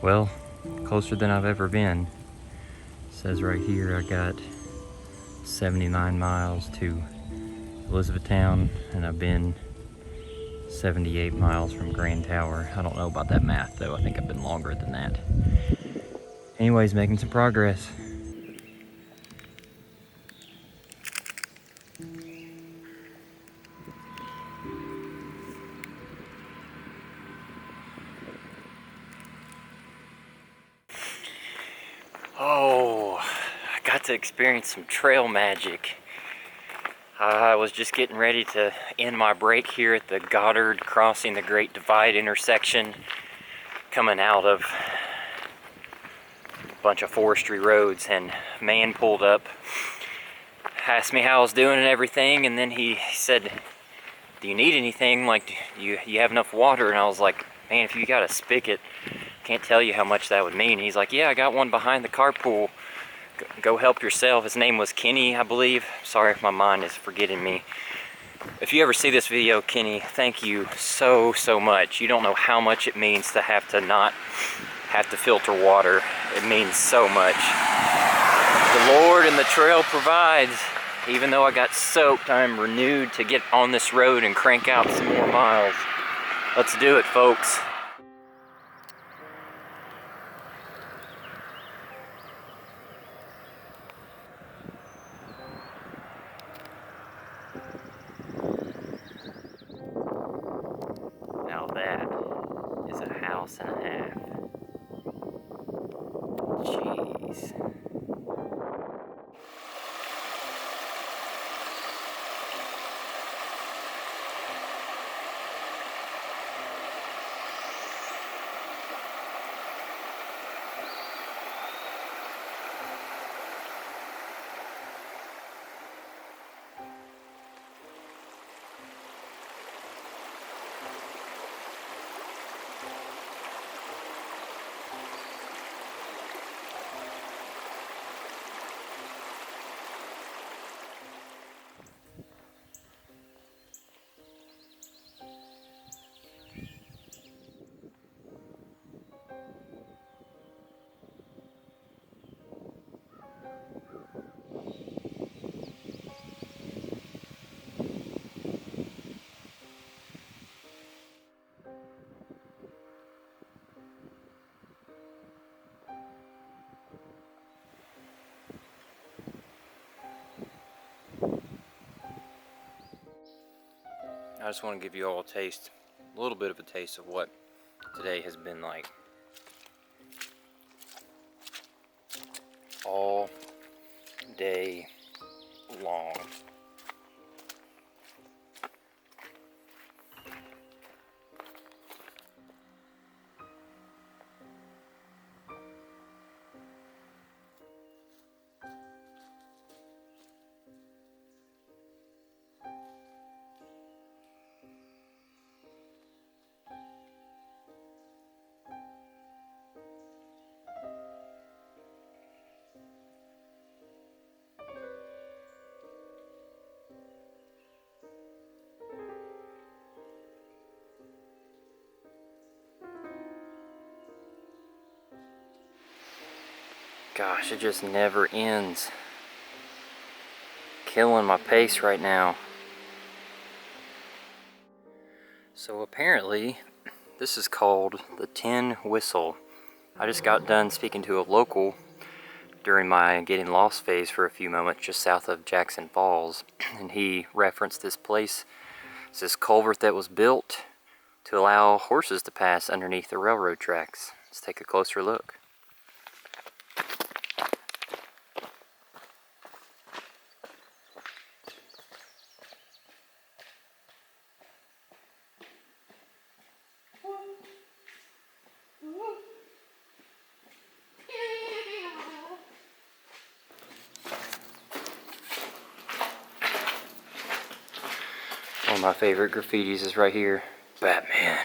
Well, closer than I've ever been. It says right here I got 79 miles to Elizabethtown, and I've been 78 miles from Grand Tower. I don't know about that math though. I think I've been longer than that. Anyways, making some progress. Oh, I got to experience some trail magic. I was just getting ready to end my break here at the Goddard crossing the Great Divide intersection, coming out of a bunch of forestry roads, and a man pulled up, asked me how I was doing and everything, and then he said, "Do you need anything? Like, do you have enough water?" And I was like, "Man, if you got a spigot, can't tell you how much that would mean." And he's like, "Yeah, I got one behind the carpool. Go help yourself." His name was Kenny, I believe. Sorry if my mind is forgetting me. If you ever see this video, Kenny, thank you so much. You don't know how much it means to not have to filter water. It means so much. The Lord and the trail provides. Even though I got soaked, I'm renewed to get on this road and crank out some more miles. Let's do it, folks. Now that is a house and a half. Jeez. I just want to give you all a little bit of a taste of what today has been like. All day long. Gosh, it just never ends. Killing my pace right now. So apparently, this is called the Tin Whistle. I just got done speaking to a local during my getting lost phase for a few moments just south of Jackson Falls, and he referenced this place. It's this culvert that was built to allow horses to pass underneath the railroad tracks. Let's take a closer look. One of my favorite graffitis is right here. Batman.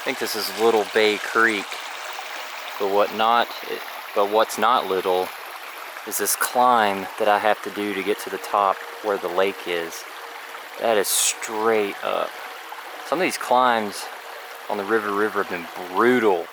I think this is Little Bay Creek, but what's not little is this climb that I have to do to get to the top where the lake is. That is straight up. Some of these climbs on the river have been brutal.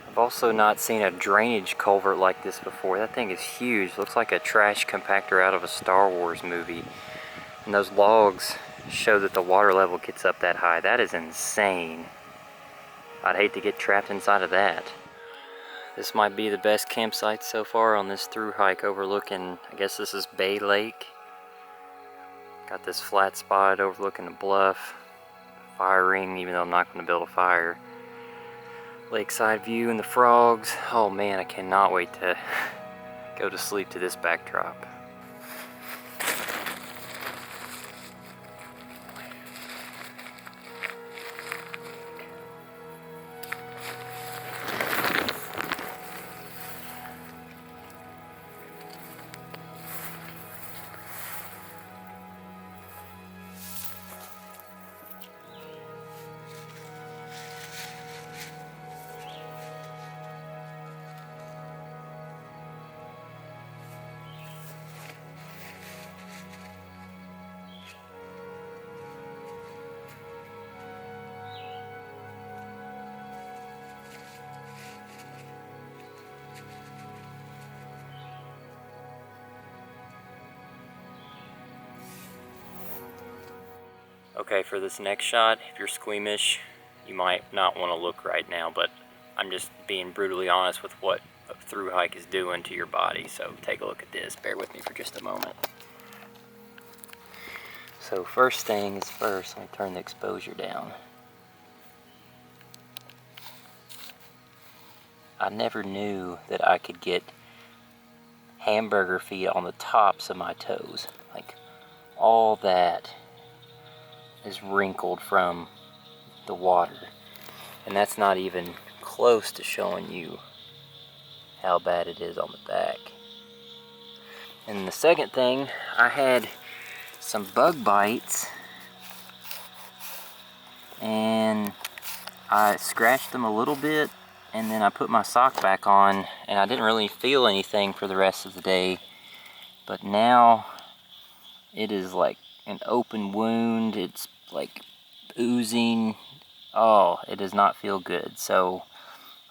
I've also not seen a drainage culvert like this before. That thing is huge. Looks like a trash compactor out of a Star Wars movie. And those logs show that the water level gets up that high. That is insane. I'd hate to get trapped inside of that. This might be the best campsite so far on this through hike overlooking, I guess this is Bay Lake. Got this flat spot overlooking the Bluff. Fire ring, even though I'm not going to build a fire. Lakeside view and the frogs. Oh man, I cannot wait to go to sleep to this backdrop. Okay, for this next shot, if you're squeamish, you might not want to look right now, but I'm just being brutally honest with what a through hike is doing to your body. So take a look at this. Bear with me for just a moment. So first thing is first, let me turn the exposure down. I never knew that I could get hamburger feet on the tops of my toes. Like, all that is wrinkled from the water. And that's not even close to showing you how bad it is on the back. And the second thing, I had some bug bites and I scratched them a little bit, and then I put my sock back on and I didn't really feel anything for the rest of the day. But now it is like an open wound. It's like oozing. Oh, it does not feel good. So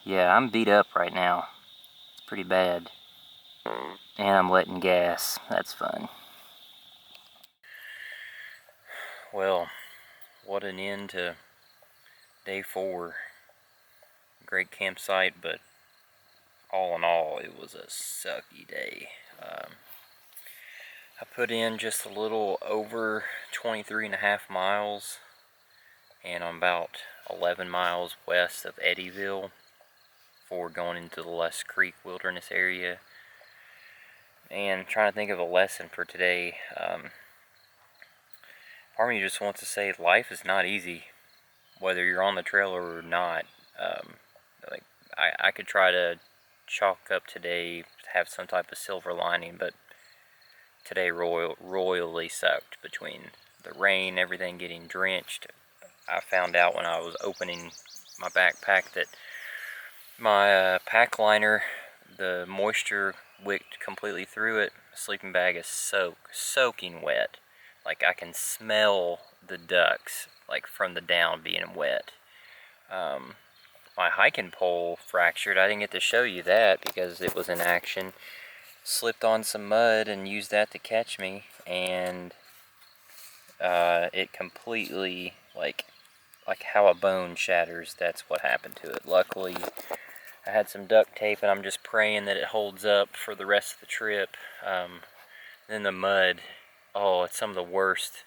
yeah, I'm beat up right now. It's pretty bad. And I'm letting gas. That's fun. Well, what an end to day 4. Great campsite, but all in all, it was a sucky day. I put in just a little over 23.5 miles, and I'm about 11 miles west of Eddyville before going into the Les Creek Wilderness area. And trying to think of a lesson for today. Part of me just wants to say life is not easy, whether you're on the trail or not. Like I could try to chalk up today have some type of silver lining, but today royally sucked between the rain, everything getting drenched. I found out when I was opening my backpack that my pack liner, the moisture wicked completely through it. Sleeping bag is soaking wet. Like I can smell the ducks like from the down being wet. My hiking pole fractured. I didn't get to show you that because it was in action. Slipped on some mud and used that to catch me, and it completely, like how a bone shatters, that's what happened to it. Luckily I had some duct tape, and I'm just praying that it holds up for the rest of the trip. Then the mud, oh, it's some of the worst.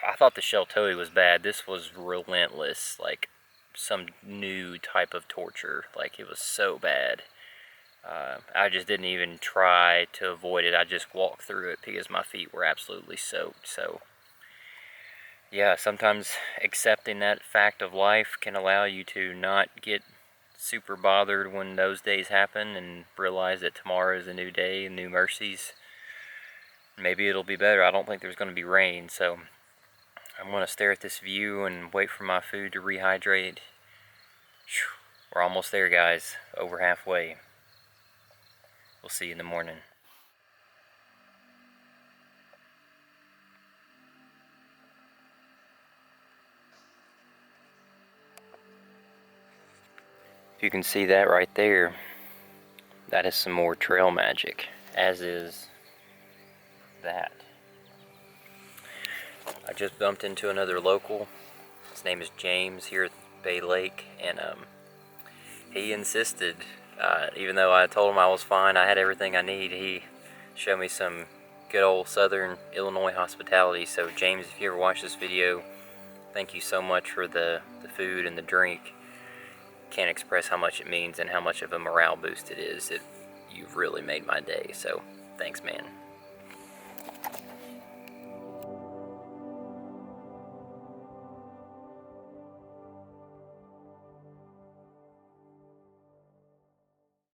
I thought the shell toady was bad. This was relentless, like some new type of torture. Like, it was so bad. I just didn't even try to avoid it. I just walked through it because my feet were absolutely soaked. So yeah, sometimes accepting that fact of life can allow you to not get super bothered when those days happen, and realize that tomorrow is a new day and new mercies. Maybe it'll be better. I don't think there's going to be rain, so I'm going to stare at this view and wait for my food to rehydrate. We're almost there, guys. Over halfway. We'll see you in the morning. If you can see that right there, that is some more trail magic, as is that. I just bumped into another local. His name is James here at Bay Lake, and he insisted, even though I told him I was fine, I had everything I need, he showed me some good old Southern Illinois hospitality. So James, if you ever watch this video, thank you so much for the food and the drink. Can't express how much it means and how much of a morale boost it is. You've really made my day, so thanks, man.